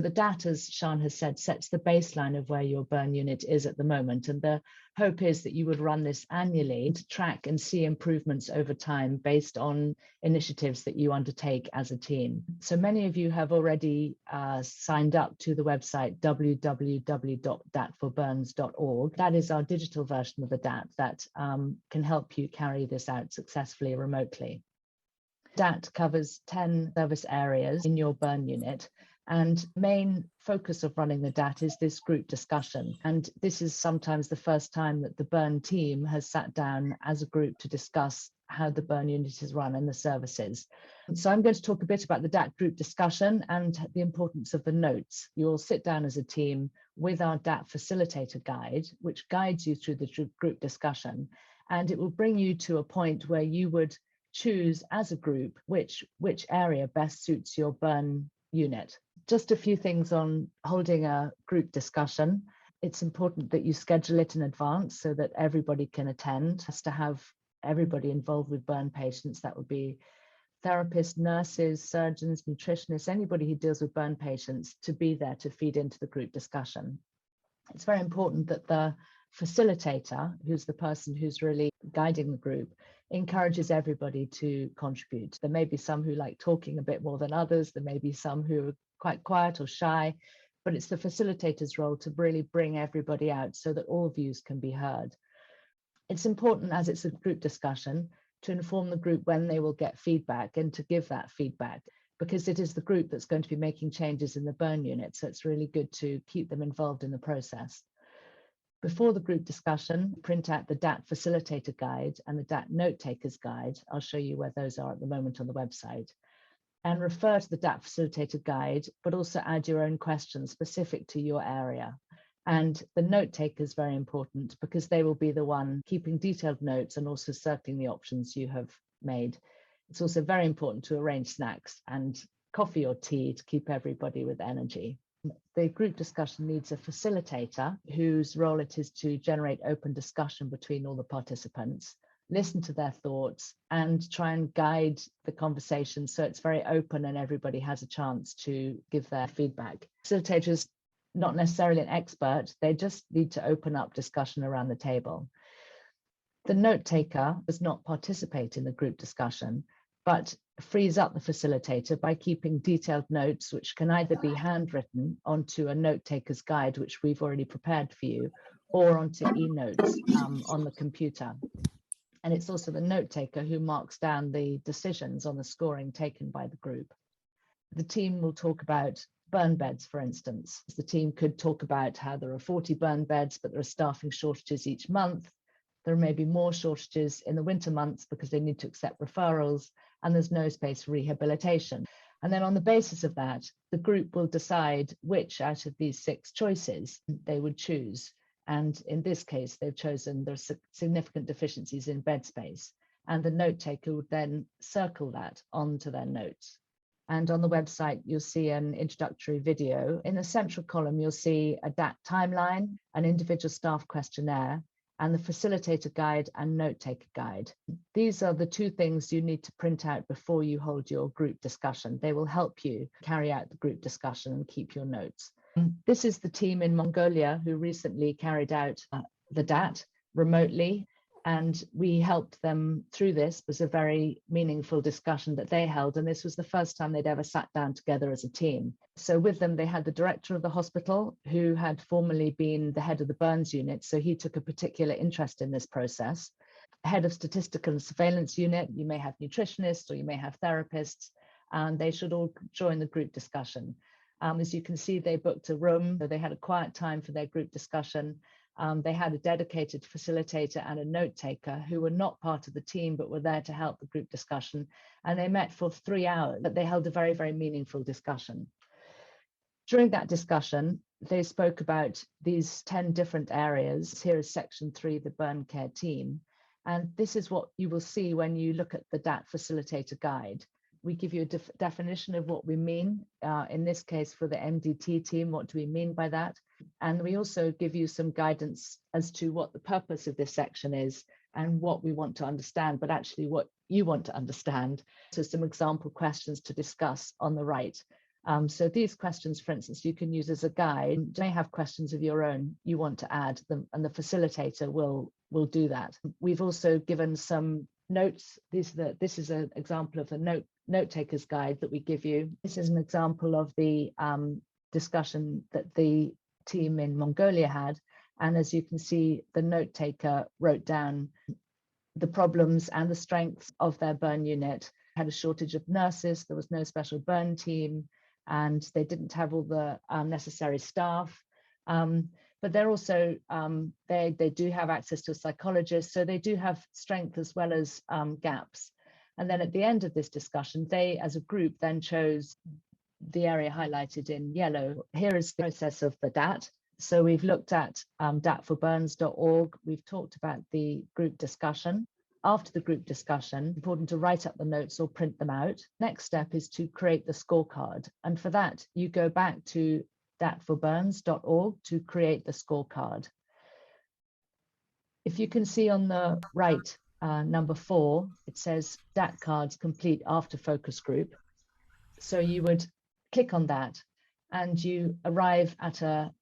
The DAT, as Sian has said, sets the baseline of where your burn unit is at the moment. And the hope is that you would run this annually to track and see improvements over time based on initiatives that you undertake as a team. So many of you have already signed up to the website www.datforburns.org. That is our digital version of the DAT that can help you carry this out successfully remotely. DAT covers 10 service areas in your burn unit. And main focus of running the DAT is this group discussion. And this is sometimes the first time that the burn team has sat down as a group to discuss how the burn unit is run and the services. So I'm going to talk a bit about the DAT group discussion and the importance of the notes. You'll sit down as a team with our DAT facilitator guide, which guides you through the group discussion. And it will bring you to a point where you would choose as a group which area best suits your burn unit. Just a few things on holding a group discussion. It's important that you schedule it in advance so that everybody can attend. Has to have everybody involved with burn patients. That would be therapists, nurses, surgeons, nutritionists, anybody who deals with burn patients to be there to feed into the group discussion. It's very important that the facilitator, who's the person who's really guiding the group, encourages everybody to contribute. There may be some who like talking a bit more than others. There may be some who are quite quiet or shy, but it's the facilitator's role to really bring everybody out so that all views can be heard. It's important, as it's a group discussion, to inform the group when they will get feedback and to give that feedback, because it is the group that's going to be making changes in the burn unit. So it's really good to keep them involved in the process. Before the group discussion, print out the DAT facilitator guide and the DAT note takers guide. I'll show you where those are at the moment on the website. And refer to the DAT facilitator guide, but also add your own questions specific to your area. And the note taker is very important because they will be the one keeping detailed notes and also circling the options you have made. It's also very important to arrange snacks and coffee or tea to keep everybody with energy. The group discussion needs a facilitator whose role it is to generate open discussion between all the participants, listen to their thoughts, and try and guide the conversation so it's very open and everybody has a chance to give their feedback. Facilitator is not necessarily an expert, they just need to open up discussion around the table. The note taker does not participate in the group discussion, but frees up the facilitator by keeping detailed notes, which can either be handwritten onto a note taker's guide, which we've already prepared for you, or onto e-notes on the computer. And it's also the note taker who marks down the decisions on the scoring taken by the group. The team will talk about burn beds, for instance. The team could talk about how there are 40 burn beds, but there are staffing shortages each month. There may be more shortages in the winter months because they need to accept referrals, and there's no space for rehabilitation. And then on the basis of that, the group will decide which out of these 6 choices they would choose. And in this case, they've chosen there's significant deficiencies in bed space. And the note taker would then circle that onto their notes. And on the website, you'll see an introductory video. In the central column, you'll see a DAT timeline, an individual staff questionnaire, and the facilitator guide and note taker guide. These are the 2 things you need to print out before you hold your group discussion. They will help you carry out the group discussion and keep your notes. This is the team in Mongolia who recently carried out the DAT remotely, and we helped them through this. It was a very meaningful discussion that they held, and this was the first time they'd ever sat down together as a team. So with them, they had the director of the hospital, who had formerly been the head of the burns unit, so he took a particular interest in this process. Head of statistical and surveillance unit, you may have nutritionists or you may have therapists, and they should all join the group discussion. As you can see, they booked a room, so they had a quiet time for their group discussion. They had a dedicated facilitator and a note taker who were not part of the team, but were there to help the group discussion. And they met for 3 hours, but they held a very, very meaningful discussion. During that discussion, they spoke about these 10 different areas. Here is section 3, the burn care team. And this is what you will see when you look at the DAT facilitator guide. We give you a definition of what we mean. In this case, for the MDT team, what do we mean by that? And we also give you some guidance as to what the purpose of this section is and what we want to understand, but actually what you want to understand. So some example questions to discuss on the right. So these questions, for instance, you can use as a guide. You may have questions of your own you want to add them, and the facilitator will do that. We've also given some notes. This is an example of the note taker's guide that we give you. This is an example of the discussion that the team in Mongolia had. And as you can see, the note taker wrote down the problems and the strengths of their burn unit. Had a shortage of nurses, there was no special burn team, and they didn't have all the necessary staff. But they're also, they do have access to a psychologist, so they do have strength as well as gaps. And then at the end of this discussion, they as a group then chose the area highlighted in yellow. Here is the process of the DAT. So we've looked at datforburns.org. We've talked about the group discussion. After the group discussion, important to write up the notes or print them out. Next step is to create the scorecard. And for that, you go back to datforburns.org to create the scorecard. If you can see on the right, number 4, it says DAT cards complete after focus group. So you would click on that and you arrive at a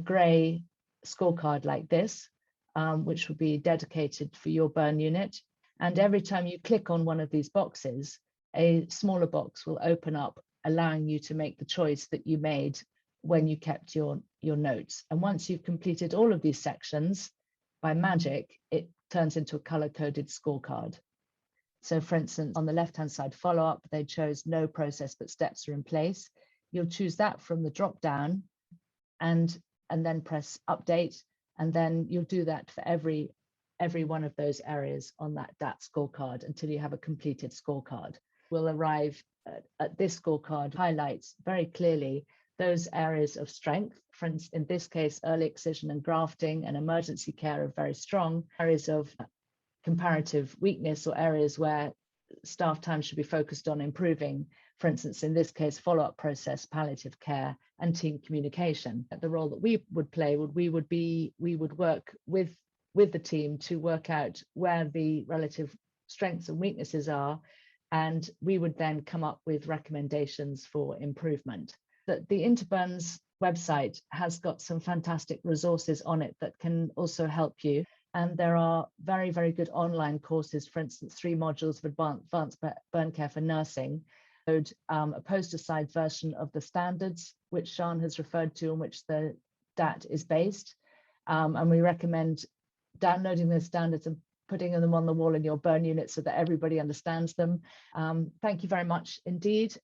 gray scorecard like this, which will be dedicated for your burn unit. And every time you click on one of these boxes, a smaller box will open up, allowing you to make the choice that you made when you kept your notes. And once you've completed all of these sections, by magic, it turns into a color-coded scorecard. So for instance, on the left-hand side follow-up, they chose no process, but steps are in place. You'll choose that from the drop-down and then press update. And then you'll do that for every one of those areas on that DAT scorecard until you have a completed scorecard. We'll arrive at this scorecard highlights very clearly those areas of strength. For instance, in this case, early excision and grafting and emergency care are very strong. Areas of comparative weakness or areas where staff time should be focused on improving. For instance, in this case, follow-up process, palliative care, and team communication. The role that we would play we would work with the team to work out where the relative strengths and weaknesses are, and we would then come up with recommendations for improvement. The Interburns website has got some fantastic resources on it that can also help you. And there are very, very good online courses, for instance, 3 modules of advanced burn care for nursing, a poster-side version of the standards, which Sian has referred to, on which the DAT is based. And we recommend downloading those standards and putting them on the wall in your burn unit so that everybody understands them. Thank you very much indeed.